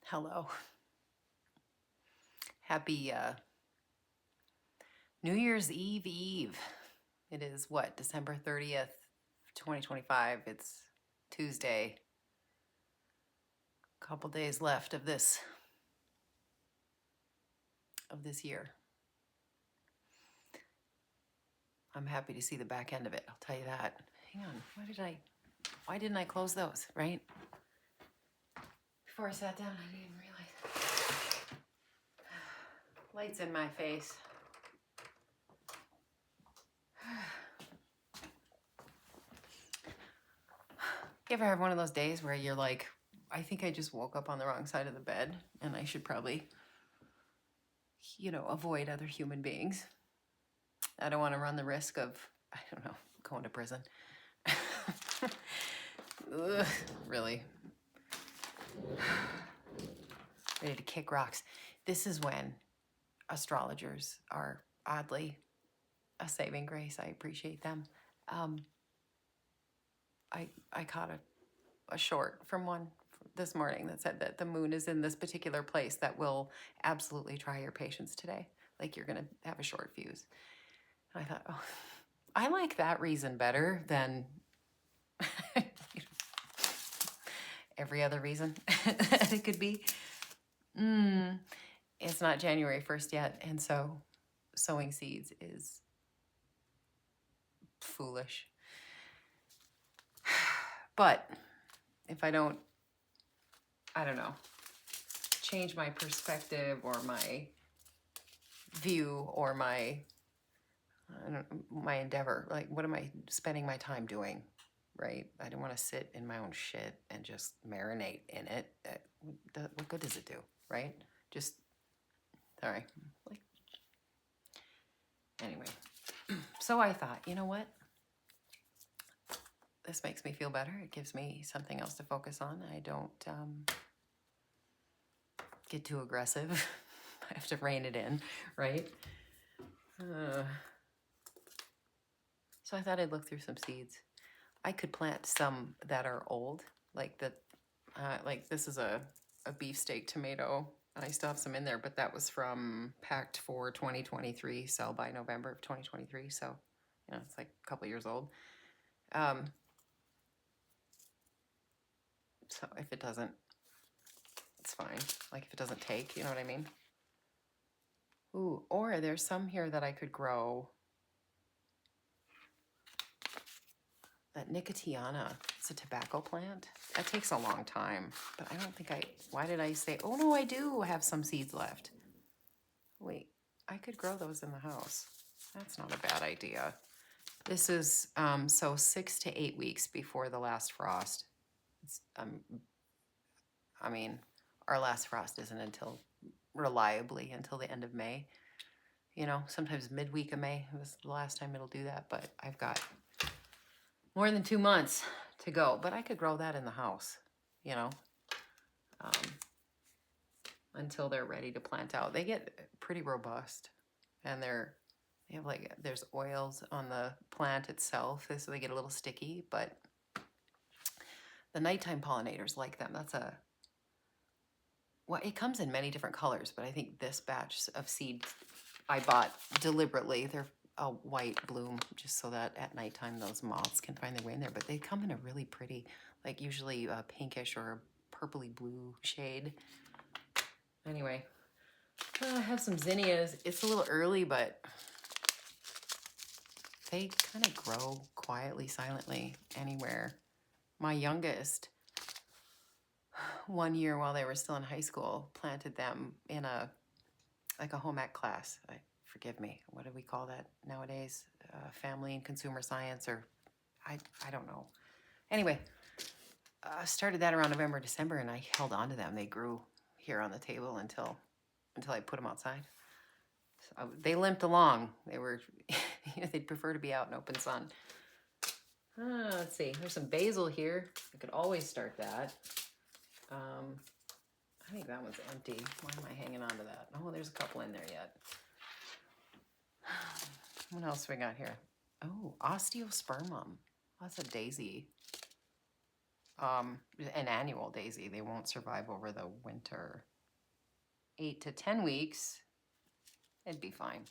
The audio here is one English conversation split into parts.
Hello. Happy New Year's Eve. It is what, December 30th, 2025. It's Tuesday. A couple days left of this year. I'm happy to see the back end of it. I'll tell you that. Hang on. Why didn't I close those, right? Before I sat down, I didn't realize. Lights in my face. You ever have one of those days where you're like, I think I just woke up on the wrong side of the bed and I should probably, avoid other human beings. I don't want to run the risk of, I don't know, going to prison. Ugh, really. Ready to kick rocks. This is when astrologers are oddly a saving grace. I appreciate them. I caught a short from one this morning that said that the moon is in this particular place that will absolutely try your patience today. Like you're going to have a short fuse. And I thought, oh, I like that reason better than every other reason it could be. It's not January 1st yet, and so sowing seeds is foolish. But if I don't know, change my perspective or my view or my endeavor, like what am I spending my time doing, right? I don't want to sit in my own shit and just marinate in it. What good does it do, right? Just, sorry. Like, anyway, so I thought, you know what? This makes me feel better. It gives me something else to focus on. I don't get too aggressive. I have to rein it in, right? So I thought I'd look through some seeds. I could plant some that are old, like this is a beefsteak tomato. I still have some in there, but that was from packed for 2023, sell by November of 2023. So, it's like a couple years old. So if it doesn't, it's fine. Like if it doesn't take, you know what I mean? Ooh, or there's some here that I could grow. That Nicotiana, it's a tobacco plant. That takes a long time, but I don't think why did I say, oh no, I do have some seeds left. Wait, I could grow those in the house. That's not a bad idea. This is, so 6 to 8 weeks before the last frost. It's, our last frost isn't reliably until the end of May. Sometimes midweek of May was the last time it'll do that, but I've got more than 2 months to go. But I could grow that in the house, until they're ready to plant out. They get pretty robust, and there's oils on the plant itself, so they get a little sticky, but the nighttime pollinators like them. It comes in many different colors, but I think this batch of seeds I bought deliberately, they're a white bloom just so that at nighttime those moths can find their way in there, but they come in a really pretty, like usually a pinkish or a purpley blue shade. Anyway, I have some zinnias. It's a little early, but they kind of grow quietly, silently anywhere. My youngest, one year while they were still in high school, planted them in a home ec class. Forgive me, what do we call that nowadays? Family and consumer science, or I don't know. Anyway, started that around November, December, and I held on to them. They grew here on the table until I put them outside. So they limped along. They were, they'd prefer to be out in open sun. Let's see, there's some basil here. I could always start that. I think that one's empty. Why am I hanging on to that? Oh, there's a couple in there yet. What else we got here? Oh, osteospermum. That's a daisy. An annual daisy. They won't survive over the winter. 8 to 10 weeks, it'd be fine.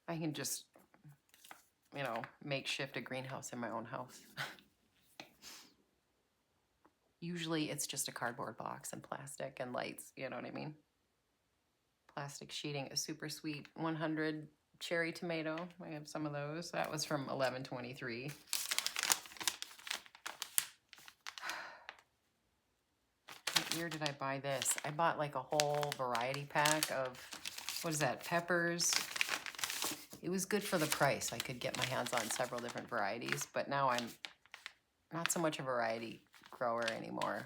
I can just, makeshift a greenhouse in my own house. Usually it's just a cardboard box and plastic and lights, you know what I mean? Plastic sheeting, a super sweet 100 cherry tomato. I have some of those. That was from 11/23. What year did I buy this? I bought like a whole variety pack of, what is that, peppers. It was good for the price. I could get my hands on several different varieties, but now I'm not so much a variety grower anymore.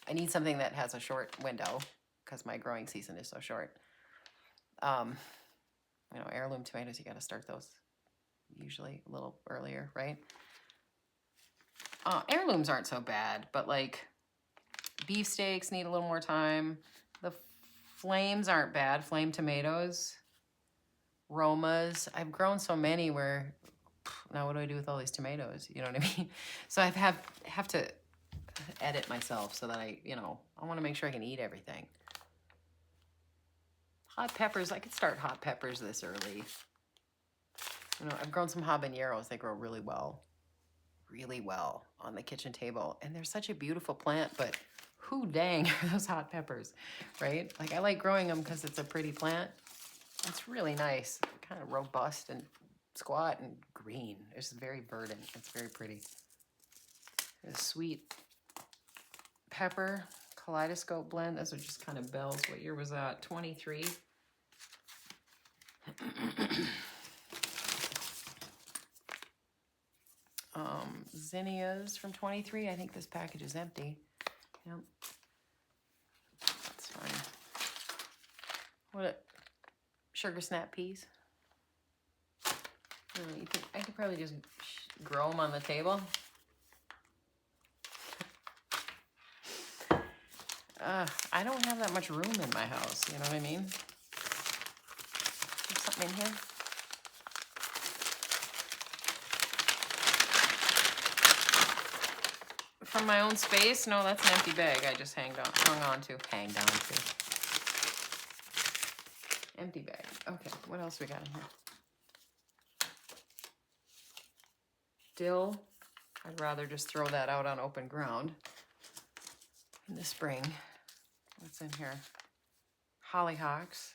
I need something that has a short window because my growing season is so short. Heirloom tomatoes, you got to start those usually a little earlier, right? Heirlooms aren't so bad, but like beefsteaks need a little more time. The flames aren't bad. Flame tomatoes, Romas. I've grown so many where now what do I do with all these tomatoes? You know what I mean? So I have to edit myself so that I want to make sure I can eat everything. Hot peppers, I could start hot peppers this early. I've grown some habaneros. They grow really well on the kitchen table. And they're such a beautiful plant, but who dang are those hot peppers, right? Like I like growing them because it's a pretty plant. It's really nice, kind of robust and squat and green. It's very verdant. It's very pretty. A sweet pepper kaleidoscope blend. Those are just kind of bells. What year was that? 23. Zinnias from 23. I think this package is empty. Yep. That's fine. Sugar snap peas? You think I could probably just grow them on the table? I don't have that much room in my house, you know what I mean? There's something in here. From my own space? No, that's an empty bag I just hanged on to. Empty bag. Okay, what else we got in here? Dill. I'd rather just throw that out on open ground in the spring. What's in here? Hollyhocks.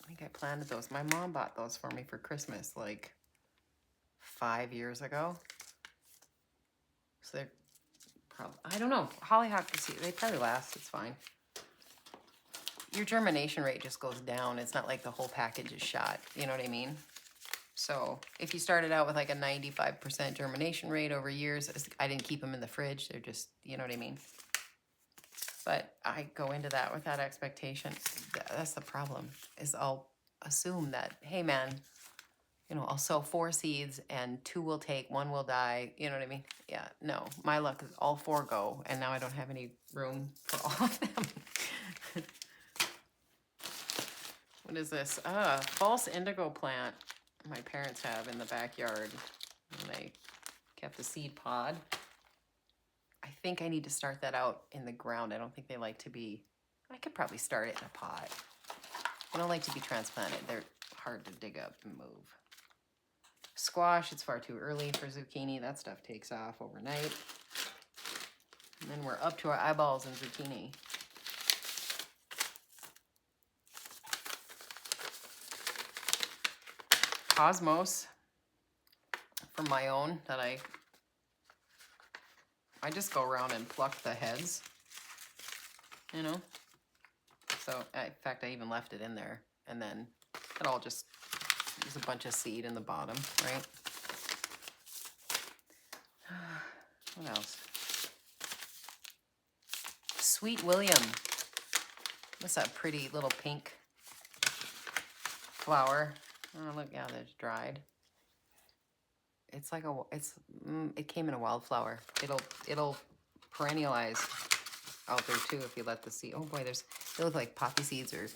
I think I planted those. My mom bought those for me for Christmas like 5 years ago. So they're probably, I don't know. Hollyhock, they probably last. It's fine. Your germination rate just goes down. It's not like the whole package is shot. You know what I mean? So if you started out with like a 95% germination rate over years, I didn't keep them in the fridge. They're just, you know what I mean? But I go into that with that expectation. That's the problem, is I'll assume that, hey man, I'll sow 4 seeds and 2 will take, 1 will die. You know what I mean? Yeah, no, my luck is all 4 go, and now I don't have any room for all of them. What is this? False indigo plant my parents have in the backyard. And they kept the seed pod. I think I need to start that out in the ground. I don't think they like to be, I could probably start it in a pot. They don't like to be transplanted. They're hard to dig up and move. Squash, it's far too early for zucchini. That stuff takes off overnight. And then we're up to our eyeballs in zucchini. Cosmos from my own that I just go around and pluck the heads, So, in fact, I even left it in there. And then it all just, there's a bunch of seed in the bottom, right? What else? Sweet William. What's that pretty little pink flower? Oh, look, yeah, that's dried. It's like it came in a wildflower. It'll perennialize out there too if you let the seed. Oh boy, they look like poppy seeds or,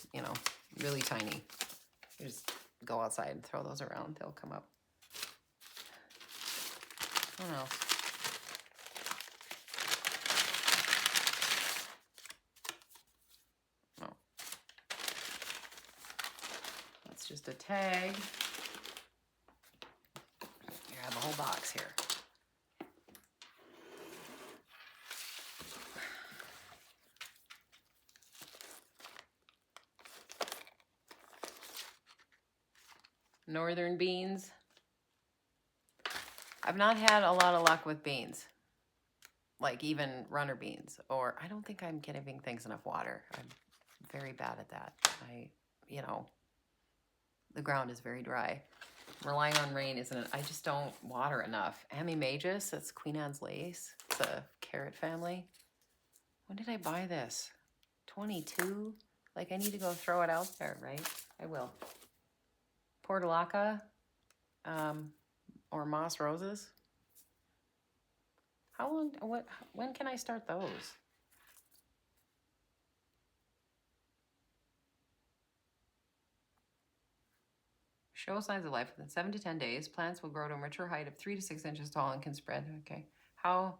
really tiny. You just go outside and throw those around. They'll come up. What else? Oh. That's just a tag. You have a whole box here. Northern beans. I've not had a lot of luck with beans, like even runner beans, or I don't think I'm giving things enough water. I'm very bad at that. The ground is very dry. Relying on rain isn't it? I just don't water enough. Amimagus, that's Queen Anne's lace. It's a carrot family. When did I buy this? 22? Like, I need to go throw it out there, right? I will. Portulaca, or moss roses. When can I start those? Show signs of life within 7 to 10 days. Plants will grow to a mature height of 3 to 6 inches tall and can spread. Okay. How?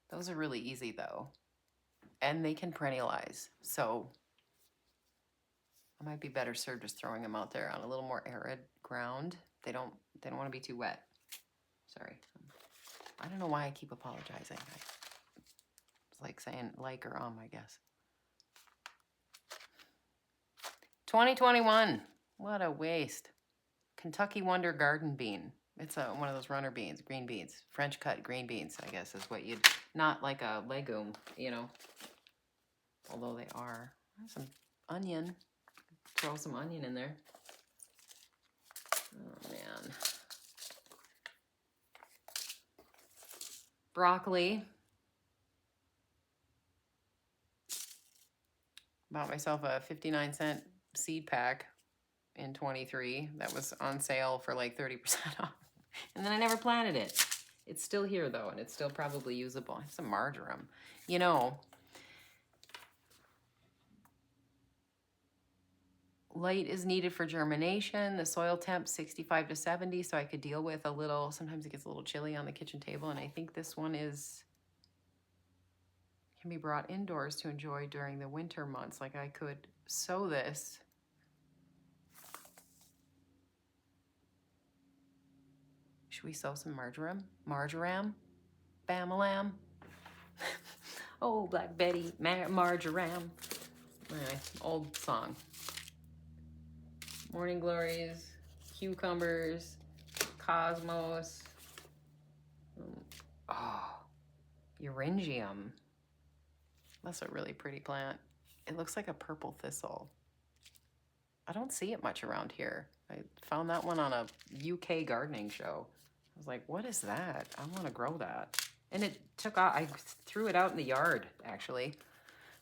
Those are really easy though. And they can perennialize. So I might be better served just throwing them out there on a little more arid ground. They don't want to be too wet. Sorry. I don't know why I keep apologizing. It's like saying like or I guess. 2021. What a waste. Kentucky Wonder Garden Bean. It's one of those runner beans, green beans. French cut green beans, I guess, is what you'd... Not like a legume, Although they are. Some onion. Throw some onion in there. Oh, man. Broccoli. Bought myself a 59-cent seed pack in 23 that was on sale for like 30% off. And then I never planted it. It's still here though, and it's still probably usable. It's some marjoram. Light is needed for germination. The soil temp 65 to 70, so I could deal with a little, sometimes it gets a little chilly on the kitchen table, and I think this one can be brought indoors to enjoy during the winter months. Like I could sow this. Should we sow some marjoram? Marjoram? Bam-a-lam? Oh, Black Betty, marjoram. Anyway, old song. Morning glories, cucumbers, cosmos. Oh, Euringium. That's a really pretty plant. It looks like a purple thistle. I don't see it much around here. I found that one on a UK gardening show. I was like, what is that? I want to grow that. And it took off. I threw it out in the yard, actually.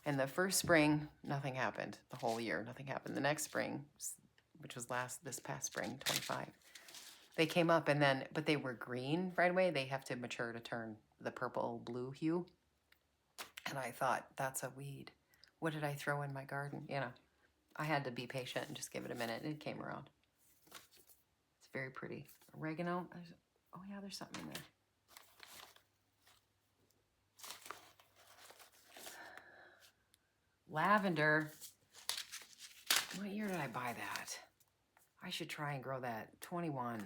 And the first spring, nothing happened. The whole year, nothing happened. The next spring, which was this past spring, 25, they came up but they were green right away. They have to mature to turn the purple blue hue. And I thought, that's a weed. What did I throw in my garden? I had to be patient and just give it a minute, and it came around. It's very pretty. Oregano. Oh yeah, there's something in there. Lavender. What year did I buy that? I should try and grow that. 21.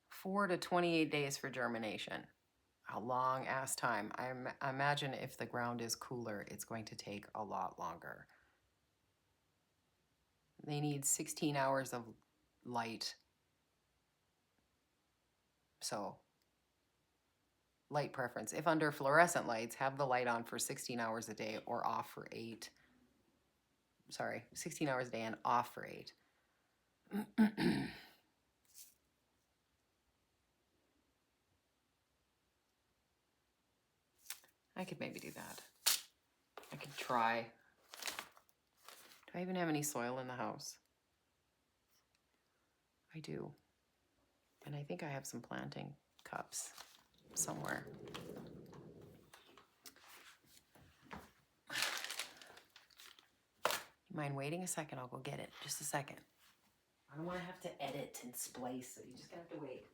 4 to 28 days for germination. A long ass time. I imagine if the ground is cooler, it's going to take a lot longer. They need 16 hours of light. So, light preference. If under fluorescent lights, have the light on for 16 hours a day or off for 8. Sorry, 16 hours a day and off for 8. I could maybe do that. I could try. Do I even have any soil in the house? I do. And I think I have some planting cups somewhere. Mind waiting a second? I'll go get it. Just a second. I don't want to have to edit and splice, so you just gonna have to wait.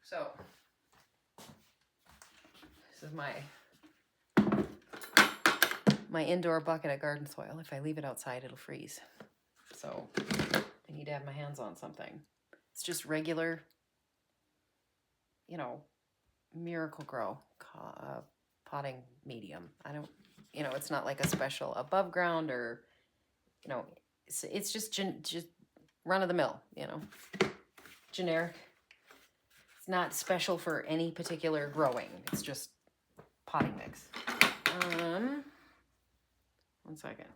So, this is my indoor bucket of garden soil. If I leave it outside, it'll freeze. So, I need to have my hands on something. It's just regular, Miracle-Gro potting medium. I don't, it's not like a special above ground or, it's just run of the mill, generic. It's not special for any particular growing. It's just potting mix. 1 second.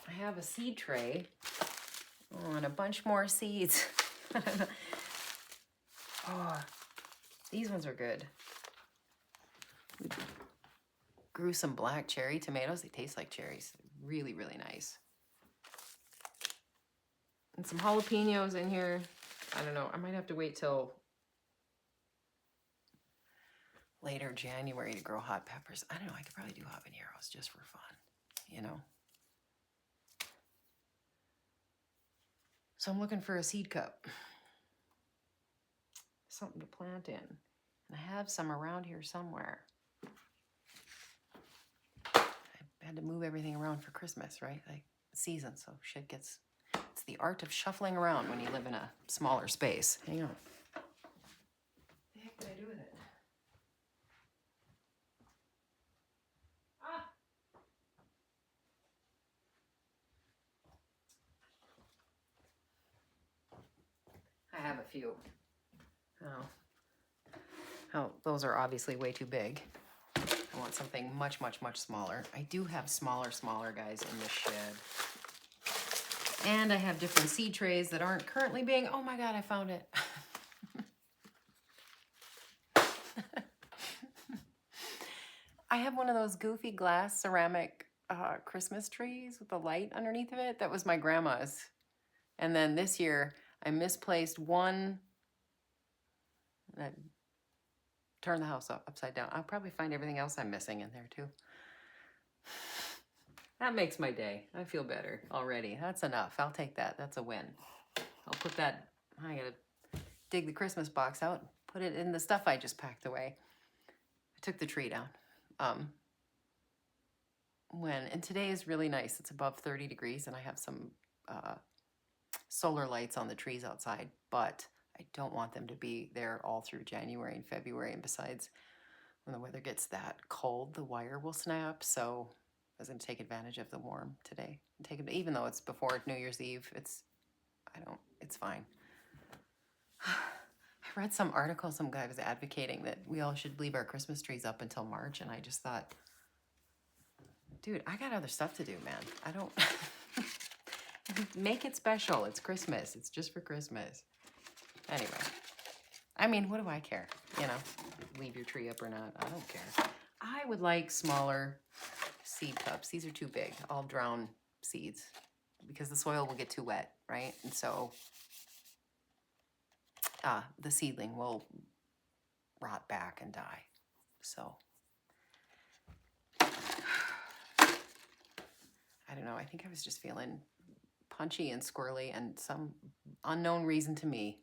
I have a seed tray and a bunch more seeds. Oh, these ones are good. We grew some black cherry tomatoes. They taste like cherries. Really, really nice. And some jalapenos in here. I don't know. I might have to wait till later January to grow hot peppers. I don't know. I could probably do habaneros just for fun, So I'm looking for a seed cup. Something to plant in. And I have some around here somewhere. I had to move everything around for Christmas, right? Like season, so shit gets... It's the art of shuffling around when you live in a smaller space. Hang on. What the heck did I do with it? Ah! I have a few. Oh, those are obviously way too big. I want something much, much, much smaller. I do have smaller guys in this shed. And I have different seed trays that aren't currently being... Oh my God, I found it. I have one of those goofy glass ceramic Christmas trees with the light underneath of it. That was my grandma's. And then this year, I misplaced one that turned the house upside down. I'll probably find everything else I'm missing in there too. That makes my day. I feel better already. That's enough. I'll take that. That's a win. I'll put that... I gotta dig the Christmas box out, put it in the stuff I just packed away. I took the tree down. And today is really nice. It's above 30 degrees and I have some solar lights on the trees outside, but I don't want them to be there all through January and February. And besides, when the weather gets that cold, the wire will snap. So I was going to take advantage of the warm today. Even though it's before New Year's Eve, it's fine. I read some article, some guy was advocating that we all should leave our Christmas trees up until March. And I just thought, dude, I got other stuff to do, man. I don't... Make it special. It's Christmas. It's just for Christmas. Anyway. I mean, what do I care? Leave your tree up or not. I don't care. I would like smaller seed cups. These are too big. I'll drown seeds because the soil will get too wet, right? And so the seedling will rot back and die. So I don't know. I think I was just feeling punchy and squirrely and some unknown reason to me.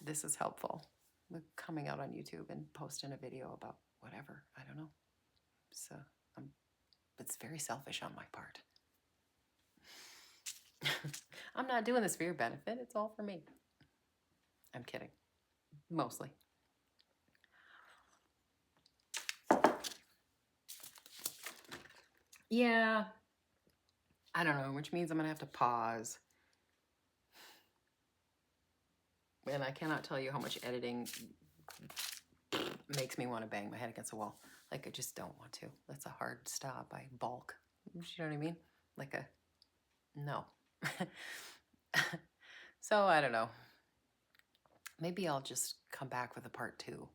This is helpful. We're coming out on YouTube and posting a video about whatever. I don't know. So it's very selfish on my part. I'm not doing this for your benefit. It's all for me. I'm kidding. mostly. Yeah, I don't know, which means I'm gonna have to pause. And I cannot tell you how much editing makes me want to bang my head against the wall. Like, I just don't want to. That's a hard stop. I balk. You know what I mean? Like a, no. So, I don't know. Maybe I'll just come back with a part 2.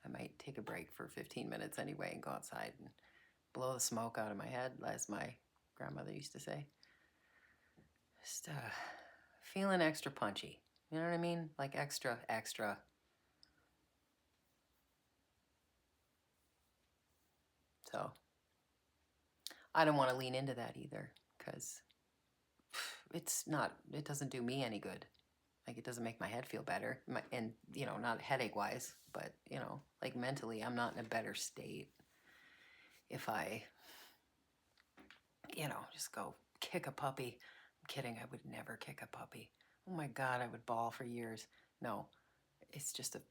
I might take a break for 15 minutes anyway and go outside and blow the smoke out of my head, as my grandmother used to say. Just feeling extra punchy. You know what I mean? Like extra. So I don't want to lean into that either, because it doesn't do me any good. Like, it doesn't make my head feel better. And, not headache wise, but, like mentally, I'm not in a better state if I, just go kick a puppy. I'm kidding. I would never kick a puppy. Oh my God, I would bawl for years. No, it's just a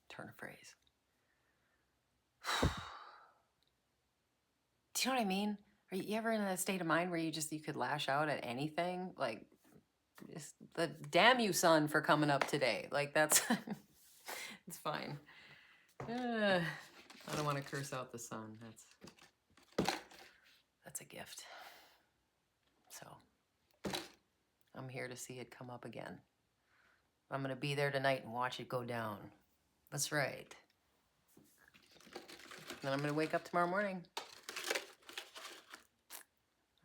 turn of phrase. Do you know what I mean? Are you ever in a state of mind where you could lash out at anything? Like, just the damn you, son, for coming up today. Like, that's, it's fine. I don't want to curse out the sun. That's a gift. So, I'm here to see it come up again. I'm going to be there tonight and watch it go down. That's right. Then I'm going to wake up tomorrow morning.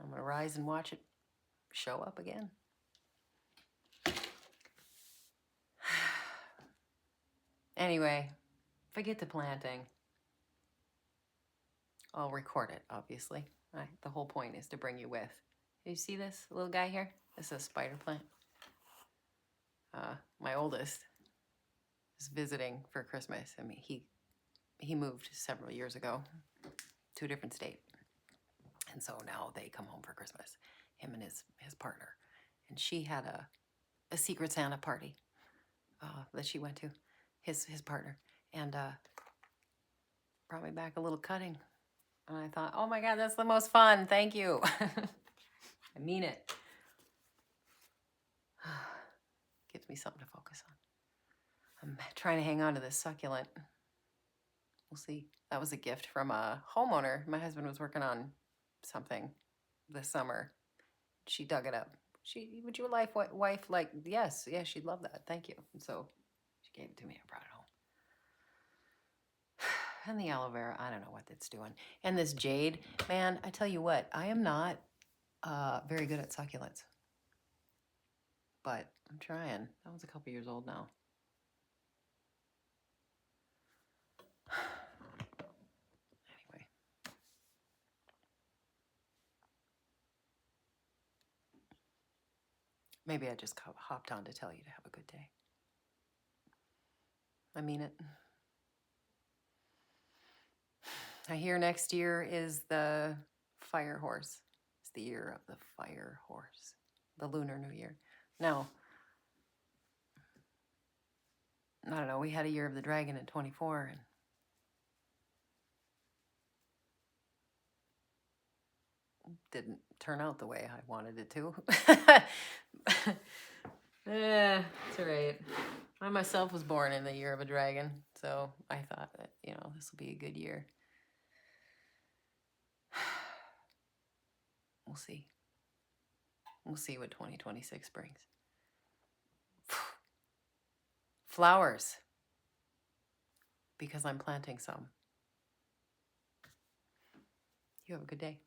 I'm going to rise and watch it show up again. Anyway, if I get to planting, I'll record it, obviously. The whole point is to bring you with. Do you see this little guy here? This is a spider plant. My oldest is visiting for Christmas. I mean, he moved several years ago to a different state. And so now they come home for Christmas, him and his partner. And she had a Secret Santa party that she went to, his partner. And brought me back a little cutting. And I thought, oh my God, that's the most fun. Thank you. I mean it. Gives me something to focus on. I'm trying to hang on to this succulent. We'll see. That was a gift from a homeowner. My husband was working on something this summer. She dug it up. Would your wife like, yes, she'd love that. Thank you. And so she gave it to me. I brought it home. And the aloe vera, I don't know what it's doing. And this jade, man, I tell you what, I am not very good at succulents. But I'm trying. That one's a couple years old now. Anyway. Maybe I just hopped on to tell you to have a good day. I mean it. I hear next year is the fire horse. It's the year of the fire horse. The Lunar New Year. Now, I don't know, we had a year of the dragon in 24 and didn't turn out the way I wanted it to. It's all right. I myself was born in the year of a dragon, so I thought that, this will be a good year. We'll see. We'll see what 2026 brings. Flowers. Because I'm planting some. You have a good day.